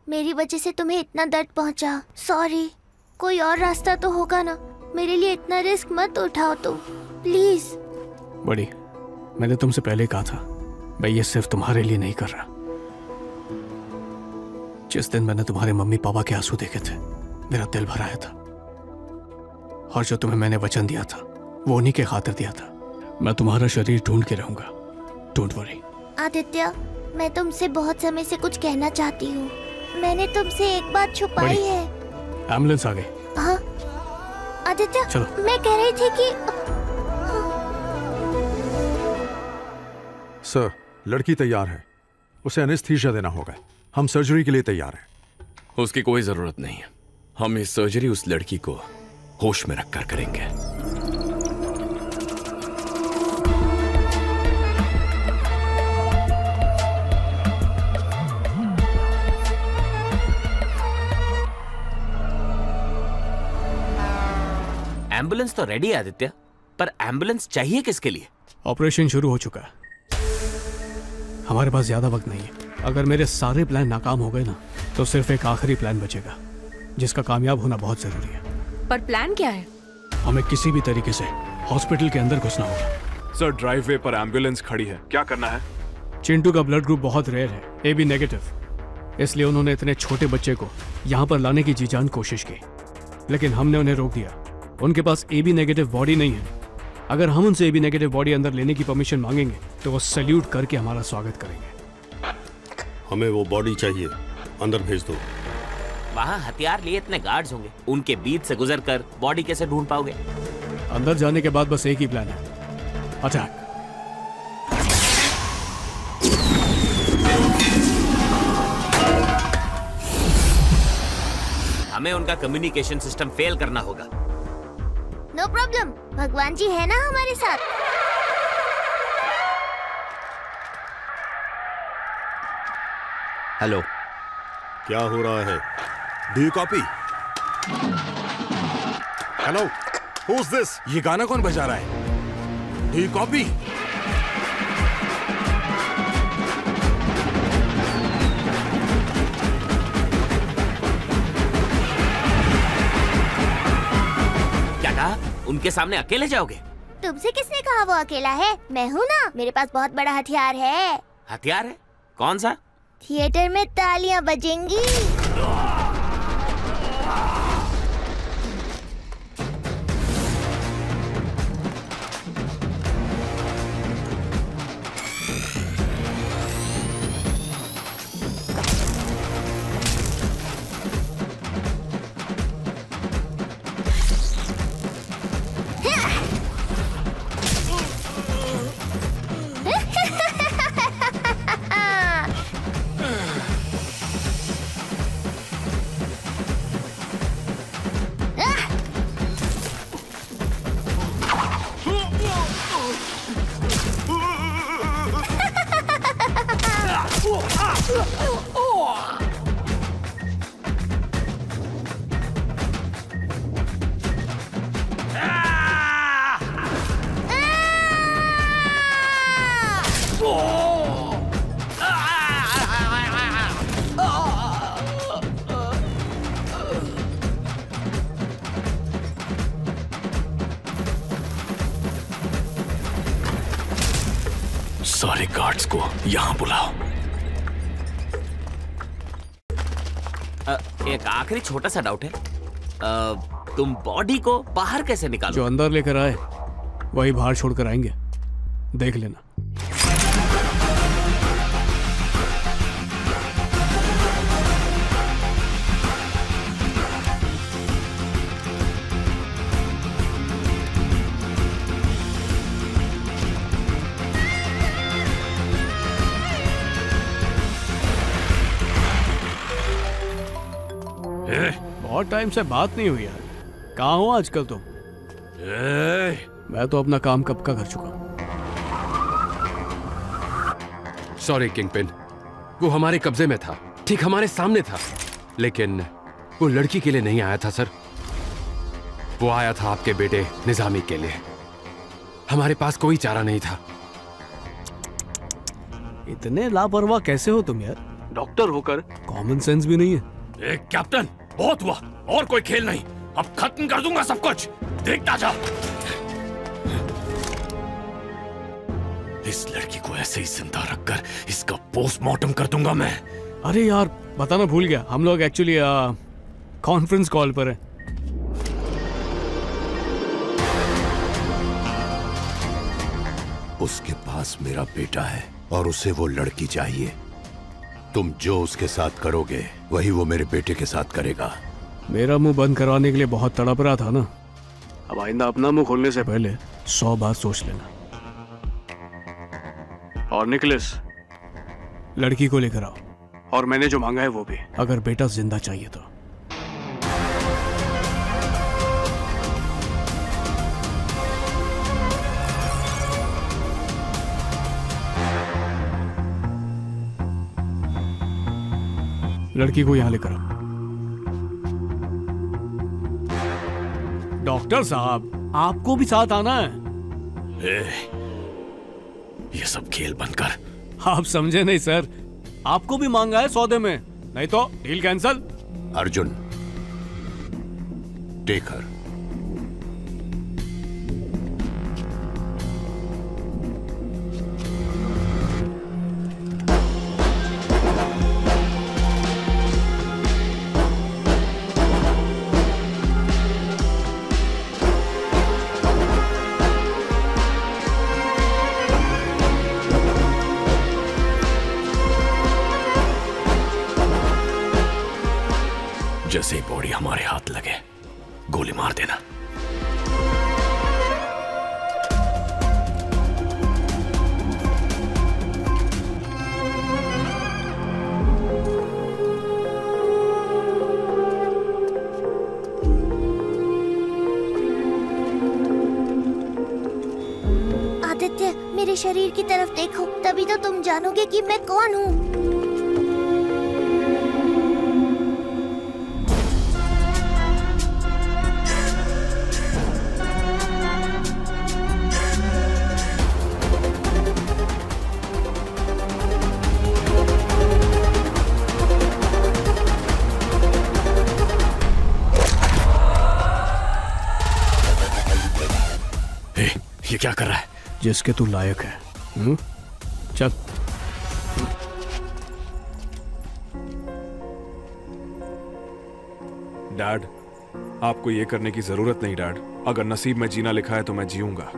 मेरी वजह से तुम्हें इतना दर्द पहुंचा। सॉरी। कोई और रास्ता तो होगा ना। मेरे लिए इतना रिस्क मत उठाओ तुम, प्लीज। बड़ी, मैंने तुमसे पहले कहा था, मैं ये सिर्फ तुम्हारे लिए नहीं कर रहा। जिस दिन मैंने तुम्हारे मम्मी पापा के आंसू देखे थे, मेरा दिल भर आया था। और जो तुम्हें मैंने वचन दिया था, वो उन्हीं के खातिर दिया था। मैं तुम्हारा शरीर ढूंढ के रहूंगा। Don't worry. आदित्य, मैं तुमसे बहुत समय से कुछ कहना चाहती हूँ। मैंने तुमसे एक बात छुपाई है। एम्बुलेंस आ गई। हाँ आदित्य, चलो। मैं कह रही थी कि सर, लड़की तैयार है। उसे एनेस्थीसिया देना होगा। हम सर्जरी के लिए तैयार हैं। उसकी कोई जरूरत नहीं है। हम इस सर्जरी उस लड़की को होश में रखकर करेंगे। एम्बुलेंस तो रेडी है आदित्य, पर एम्बुलेंस चाहिए किसके लिए? ऑपरेशन शुरू हो चुका है। हमारे पास ज्यादा वक्त नहीं है। अगर मेरे सारे प्लान नाकाम हो गए ना, तो सिर्फ एक आखिरी प्लान बचेगा, जिसका कामयाब होना बहुत जरूरी है। पर प्लान क्या है? हमें किसी भी तरीके से हॉस्पिटल के अंदर घुसना होगा। सर, ड्राइववे पर एम्बुलेंस खड़ी है, क्या करना है? चिंटू का ब्लड ग्रुप बहुत रेयर है, AB नेगेटिव। इसलिए उन्होंने इतने छोटे बच्चे को यहाँ पर लाने की जी जान कोशिश की, लेकिन हमने उन्हें रोक दिया। उनके पास AB नेगेटिव बॉडी नहीं है। अगर हम उनसे AB नेगेटिव बॉडी अंदर लेने की परमिशन मांगेंगे, तो वो सैल्यूट करके हमारा स्वागत करेंगे। हमें वो बॉडी चाहिए, अंदर भेज दो। वहाँ हथियार लिए इतने गार्ड्स होंगे, उनके बीच से गुजरकर बॉडी कैसे ढूंढ पाओगे? अंदर जाने के बाद बस एक ही प्लान है, अटैक। हमें उनका कम्युनिकेशन सिस्टम फेल करना होगा। नो प्रॉब्लम, भगवान जी है ना हमारे साथ। हेलो, क्या हो रहा है? Do you copy? Hello, who is this? ये गाना कौन बजा रहा है? Do you copy? क्या कहा? उनके सामने अकेले जाओगे? तुमसे किसने कहा वो अकेला है? मैं हूँ ना, मेरे पास बहुत बड़ा हथियार है। हथियार है? कौन सा? थिएटर में तालियां बजेंगी। सारे गार्ड्स को यहां बुलाओ। एक आखिरी छोटा सा डाउट है। तुम बॉडी को बाहर कैसे निकालो? जो अंदर लेकर आए वही बाहर छोड़कर आएंगे, देख लेना। बहुत टाइम से बात नहीं हुई यार, कहाँ हो आजकल तुम? मैं तो अपना काम कब का कर चुका हूँ। सॉरी किंगपिन, वो हमारे कब्जे में था, ठीक हमारे सामने था, लेकिन वो लड़की के लिए नहीं आया था सर। वो आया था आपके बेटे निजामी के लिए। हमारे पास कोई चारा नहीं था। इतने लापरवाह कैसे हो तुम यार? डॉक्टर होकर कॉमन सेंस भी नहीं है। ए, कैप्टन बहुत हुआ, और कोई खेल नहीं, अब खत्म कर दूंगा सब कुछ, देखता जा। इस लड़की को ऐसे ही जिंदा रखकर इसका पोस्टमार्टम कर दूंगा मैं। अरे यार बताना भूल गया, हम लोग एक्चुअली कॉन्फ्रेंस कॉल पर हैं। उसके पास मेरा बेटा है और उसे वो लड़की चाहिए। तुम जो उसके साथ करोगे वही वो मेरे बेटे के साथ करेगा। मेरा मुंह बंद करवाने के लिए बहुत तड़प रहा था ना, अब आइंदा अपना मुंह खोलने से पहले 100 बार सोच लेना। और निकलेस, लड़की को लेकर आओ, और मैंने जो मांगा है वो भी, अगर बेटा जिंदा चाहिए तो। लड़की को यहां लेकर आओ। डॉक्टर साहब आपको भी साथ आना है। ये सब खेल बंद कर। आप समझे नहीं सर, आपको भी मांगा है सौदे में, नहीं तो deal cancel. Arjun, take her. जैसे ही बॉडी हमारे हाथ लगे गोली मार देना। आदित्य, मेरे शरीर की तरफ देखो, तभी तो तुम जानोगे कि मैं कौन हूँ। ये क्या कर रहा है? जिसके तू लायक है। चल। डैड, आपको ये करने की जरूरत नहीं डैड। अगर नसीब में जीना लिखा है तो मैं जीऊंगा।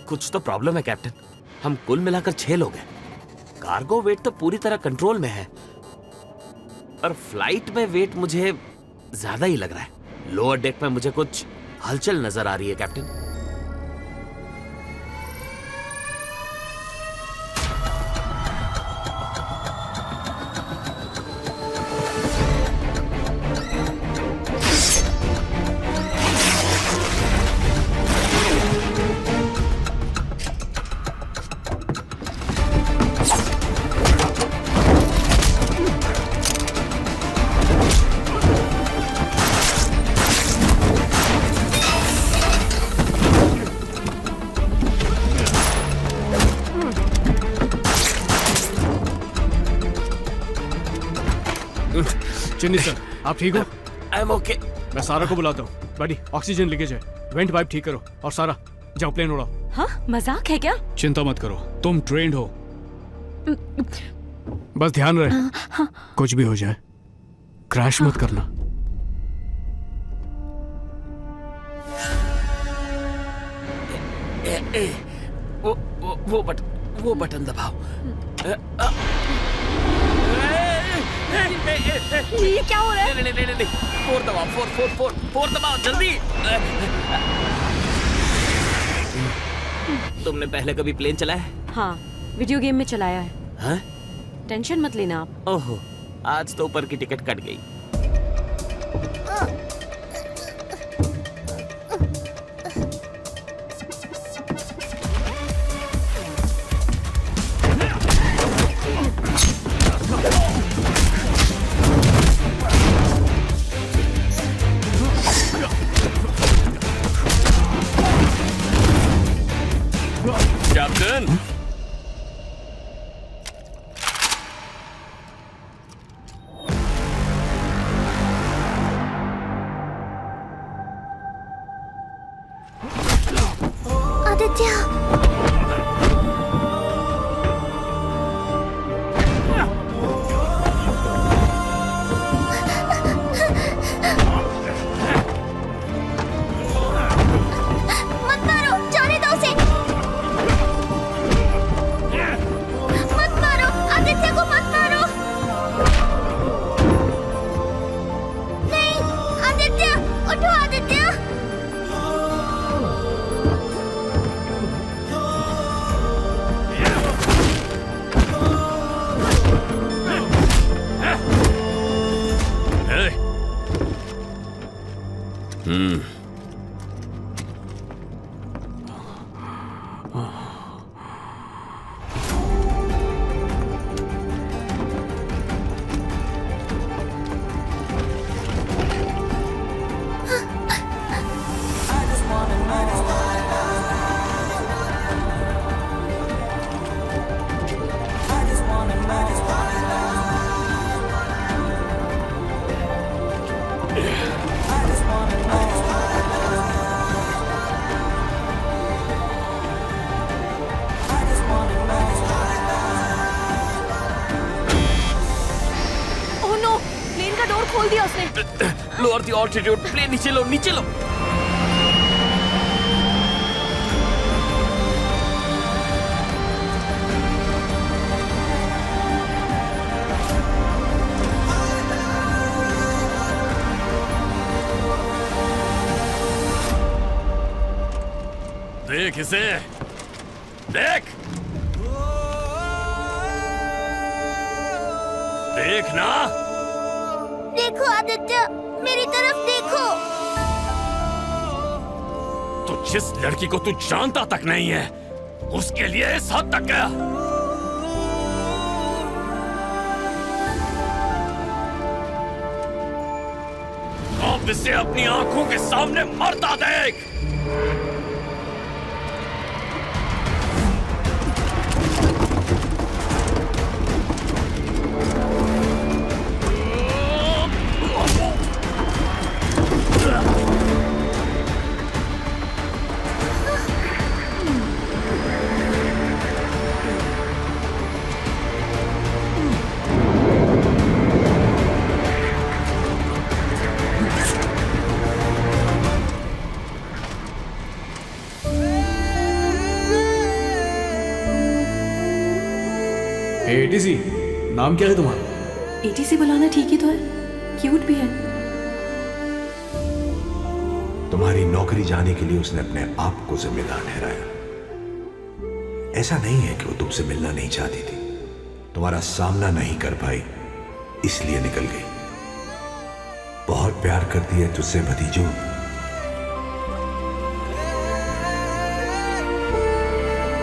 कुछ तो प्रॉब्लम है कैप्टन। हम कुल मिलाकर 6 लोग हैं। कार्गो वेट तो पूरी तरह कंट्रोल में है, पर फ्लाइट में वेट मुझे ज्यादा ही लग रहा है। लोअर डेक में मुझे कुछ हलचल नजर आ रही है कैप्टन। चिन्नी सर, आप ठीक हो? I am okay. मैं सारा को बुलाता हूँ। बड़ी ऑक्सीजन लीकेज है, वेंट पाइप ठीक करो। और सारा जाओ प्लेन उड़ाओ। हाँ, मजाक है क्या? चिंता मत करो, तुम ट्रेंड हो। बस ध्यान रहे, कुछ भी हो जाए क्रैश मत करना। वो बटन दबाओ। ये क्या हो रहा है? नहीं, 4 दबाओ, 4 दबाओ जल्दी। तुमने पहले कभी प्लेन चलाया है? हाँ, वीडियो गेम में चलाया है। हाँ? टेंशन मत लेना आप। ओहो, आज तो ऊपर की टिकट कट गई। कैप्टन, आदित्य, मत मारो, जाने दो उसे। मत मारो, आदित्य को मत मारो। नहीं, आदित्य, उठो आदित्य। ओह नो, प्लेन का डोर खोल दिया उसने। लोअर द ऑल्टीट्यूड, प्लेन नीचे लो, नीचे लो। देख इसे, देख, देख ना। देखो आदित्य, मेरी तरफ देखो। तो जिस लड़की को तू जानता तक नहीं है, उसके लिए इस हद तक गया। अब इसे अपनी आंखों के सामने मरता देख। एटीसी, नाम क्या है तुम्हारा? एटीसी बुलाना ठीक ही तो है, क्यूट भी है। तुम्हारी नौकरी जाने के लिए उसने अपने आप को जिम्मेदार ठहराया। ऐसा नहीं है कि वो तुमसे मिलना नहीं चाहती थी, तुम्हारा सामना नहीं कर पाई इसलिए निकल गई। बहुत प्यार करती है तुझसे भतीजो।